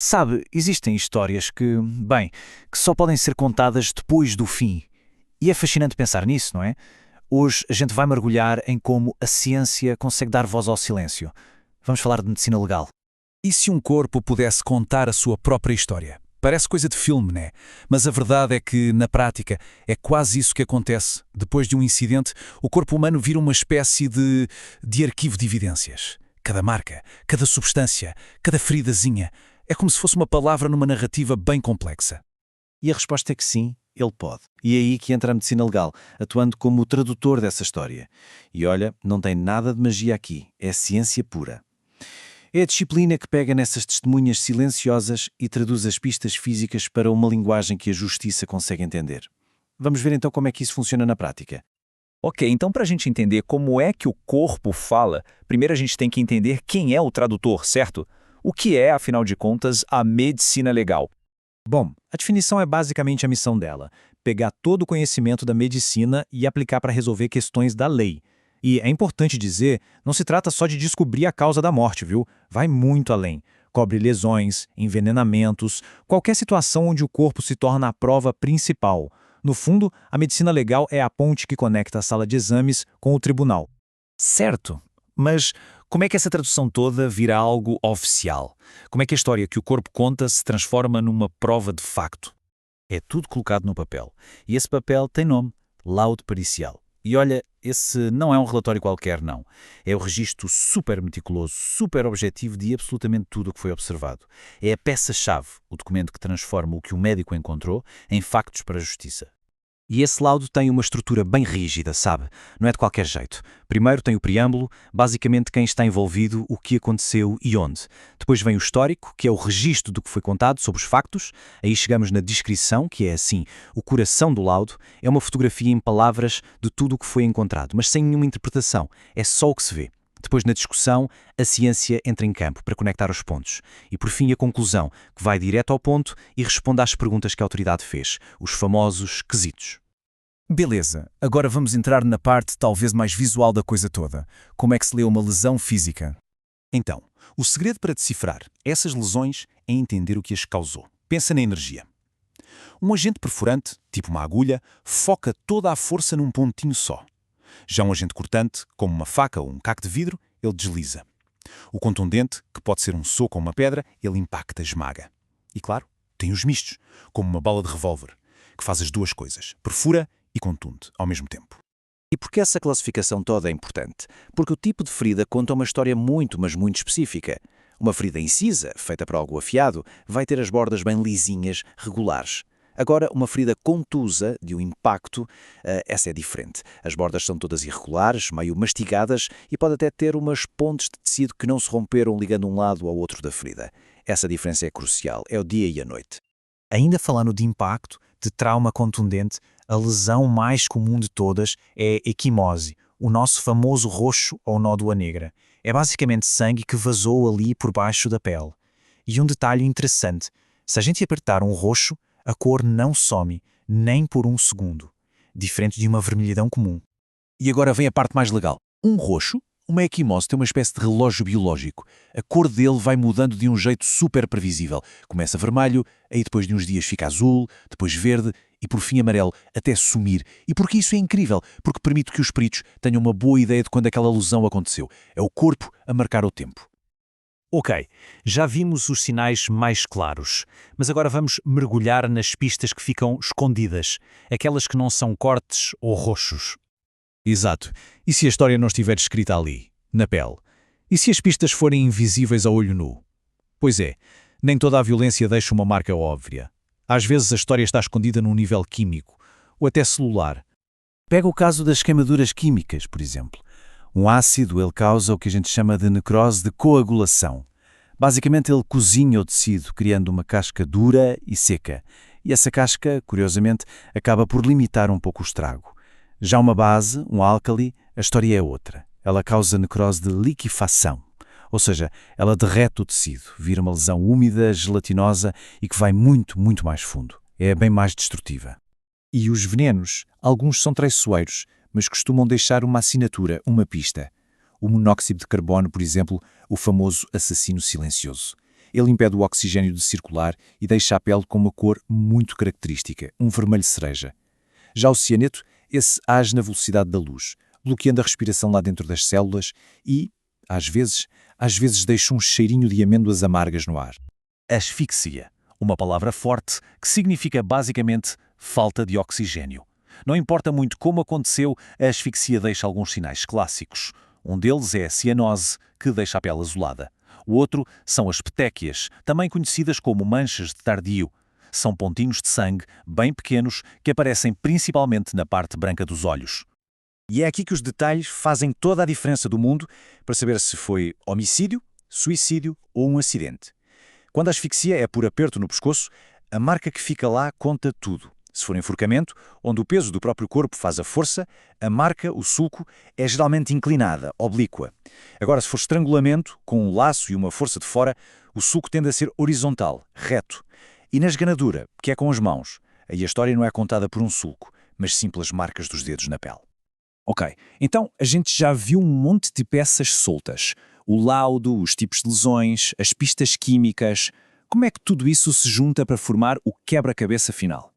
Sabe, existem histórias que só podem ser contadas depois do fim. E é fascinante pensar nisso, não é? Hoje a gente vai mergulhar em como a ciência consegue dar voz ao silêncio. Vamos falar de medicina legal. E se um corpo pudesse contar a sua própria história? Parece coisa de filme, né? Mas a verdade é que, na prática, é quase isso que acontece. Depois de um incidente, o corpo humano vira uma espécie de arquivo de evidências. Cada marca, cada substância, cada feridazinha. É como se fosse uma palavra numa narrativa bem complexa. E a resposta é que sim, ele pode. E é aí que entra a medicina legal, atuando como o tradutor dessa história. E olha, não tem nada de magia aqui, é ciência pura. É a disciplina que pega nessas testemunhas silenciosas e traduz as pistas físicas para uma linguagem que a justiça consegue entender. Vamos ver então como é que isso funciona na prática. Ok, então para a gente entender como é que o corpo fala, primeiro a gente tem que entender quem é o tradutor, certo? O que é, afinal de contas, a medicina legal? Bom, a definição é basicamente a missão dela: pegar todo o conhecimento da medicina e aplicar para resolver questões da lei. E é importante dizer, não se trata só de descobrir a causa da morte, viu? Vai muito além. Cobre lesões, envenenamentos, qualquer situação onde o corpo se torna a prova principal. No fundo, a medicina legal é a ponte que conecta a sala de exames com o tribunal. Certo, mas como é que essa tradução toda vira algo oficial? Como é que a história que o corpo conta se transforma numa prova de facto? É tudo colocado no papel. E esse papel tem nome: laudo pericial. E olha, esse não é um relatório qualquer, não. É o registro super meticuloso, super objetivo de absolutamente tudo o que foi observado. É a peça-chave, o documento que transforma o que o médico encontrou em factos para a justiça. E esse laudo tem uma estrutura bem rígida, sabe? Não é de qualquer jeito. Primeiro tem o preâmbulo, basicamente quem está envolvido, o que aconteceu e onde. Depois vem o histórico, que é o registro do que foi contado sobre os factos. Aí chegamos na descrição, que é assim, o coração do laudo. É uma fotografia em palavras de tudo o que foi encontrado, mas sem nenhuma interpretação. É só o que se vê. Depois, na discussão, a ciência entra em campo para conectar os pontos. E, por fim, a conclusão, que vai direto ao ponto e responde às perguntas que a autoridade fez, os famosos quesitos. Beleza, agora vamos entrar na parte talvez mais visual da coisa toda. Como é que se lê uma lesão física? Então, o segredo para decifrar essas lesões é entender o que as causou. Pensa na energia. Um agente perfurante, tipo uma agulha, foca toda a força num pontinho só. Já um agente cortante, como uma faca ou um caco de vidro, ele desliza. O contundente, que pode ser um soco ou uma pedra, ele impacta, esmaga. E claro, tem os mistos, como uma bala de revólver, que faz as duas coisas, perfura e contunde ao mesmo tempo. E por que essa classificação toda é importante? Porque o tipo de ferida conta uma história muito, mas muito específica. Uma ferida incisa, feita por algo afiado, vai ter as bordas bem lisinhas, regulares. Agora, uma ferida contusa, de um impacto, essa é diferente. As bordas são todas irregulares, meio mastigadas e pode até ter umas pontes de tecido que não se romperam ligando um lado ao outro da ferida. Essa diferença é crucial, é o dia e a noite. Ainda falando de impacto, de trauma contundente, a lesão mais comum de todas é a equimose, o nosso famoso roxo ou nódoa negra. É basicamente sangue que vazou ali por baixo da pele. E um detalhe interessante, se a gente apertar um roxo, a cor não some, nem por um segundo, diferente de uma vermelhidão comum. E agora vem a parte mais legal. Um roxo, uma equimose, tem uma espécie de relógio biológico. A cor dele vai mudando de um jeito super previsível. Começa vermelho, aí depois de uns dias fica azul, depois verde e por fim amarelo, até sumir. E porque isso é incrível? Porque permite que os peritos tenham uma boa ideia de quando aquela lesão aconteceu. É o corpo a marcar o tempo. Ok, já vimos os sinais mais claros, mas agora vamos mergulhar nas pistas que ficam escondidas, aquelas que não são cortes ou roxos. Exato. E se a história não estiver escrita ali, na pele? E se as pistas forem invisíveis ao olho nu? Pois é, nem toda a violência deixa uma marca óbvia. Às vezes a história está escondida num nível químico, ou até celular. Pega o caso das queimaduras químicas, por exemplo. Um ácido, ele causa o que a gente chama de necrose de coagulação. Basicamente, ele cozinha o tecido, criando uma casca dura e seca. E essa casca, curiosamente, acaba por limitar um pouco o estrago. Já uma base, um álcali, a história é outra. Ela causa necrose de liquefação. Ou seja, ela derrete o tecido, vira uma lesão úmida, gelatinosa e que vai muito, muito mais fundo. É bem mais destrutiva. E os venenos, alguns são traiçoeiros, mas costumam deixar uma assinatura, uma pista. O monóxido de carbono, por exemplo, o famoso assassino silencioso. Ele impede o oxigênio de circular e deixa a pele com uma cor muito característica, um vermelho cereja. Já o cianeto, esse age na velocidade da luz, bloqueando a respiração lá dentro das células e, às vezes deixa um cheirinho de amêndoas amargas no ar. Asfixia, uma palavra forte que significa basicamente falta de oxigênio. Não importa muito como aconteceu, a asfixia deixa alguns sinais clássicos. Um deles é a cianose, que deixa a pele azulada. O outro são as petéquias, também conhecidas como manchas de tardio. São pontinhos de sangue bem pequenos que aparecem principalmente na parte branca dos olhos. E é aqui que os detalhes fazem toda a diferença do mundo para saber se foi homicídio, suicídio ou um acidente. Quando a asfixia é por aperto no pescoço, a marca que fica lá conta tudo. Se for enforcamento, onde o peso do próprio corpo faz a força, a marca, o sulco, é geralmente inclinada, oblíqua. Agora, se for estrangulamento, com um laço e uma força de fora, o sulco tende a ser horizontal, reto. E na esganadura, que é com as mãos, aí a história não é contada por um sulco, mas sim pelas marcas dos dedos na pele. Ok, então a gente já viu um monte de peças soltas. O laudo, os tipos de lesões, as pistas químicas. Como é que tudo isso se junta para formar o quebra-cabeça final?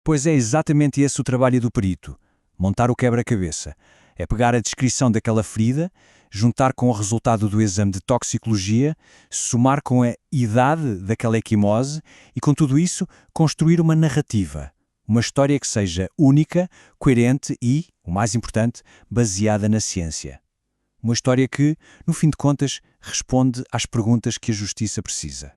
Pois é exatamente esse o trabalho do perito. Montar o quebra-cabeça. É pegar a descrição daquela ferida, juntar com o resultado do exame de toxicologia, somar com a idade daquela equimose e, com tudo isso, construir uma narrativa. Uma história que seja única, coerente e, o mais importante, baseada na ciência. Uma história que, no fim de contas, responde às perguntas que a justiça precisa.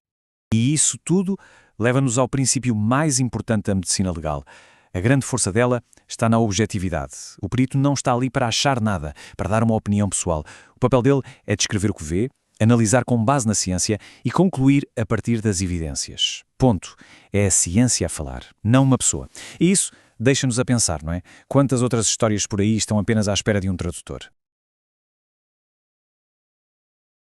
E isso tudo leva-nos ao princípio mais importante da medicina legal. A grande força dela está na objetividade. O perito não está ali para achar nada, para dar uma opinião pessoal. O papel dele é descrever o que vê, analisar com base na ciência e concluir a partir das evidências. Ponto. É a ciência a falar, não uma pessoa. E isso deixa-nos a pensar, não é? Quantas outras histórias por aí estão apenas à espera de um tradutor?